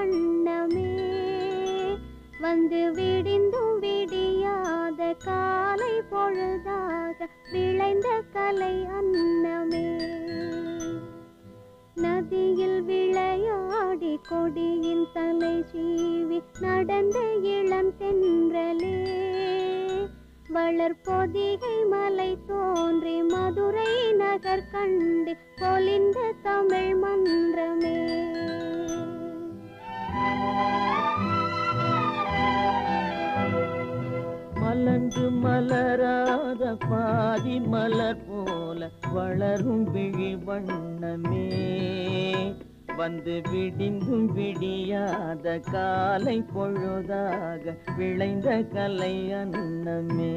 வண்ணமே வந்து விடிந்தும் விடியாத காலை பொழுதாக விளைந்த கலை அன்னமே நதியில் விளையாடி கொடியின் தலை சீவி நடந்த இளம் தென்றலே வளர்பொதிகை மலை தோன்றி மதுரை நகர் கண்டு பொலிந்த தமிழ் மன்றமே மலர்ந்து மலராத பாதி மலர் போல வளரும் விழி வண்ணமே வந்து விடிந்தும் விடியாத காலை பொழுதாக விளைந்த கலை அன்னமே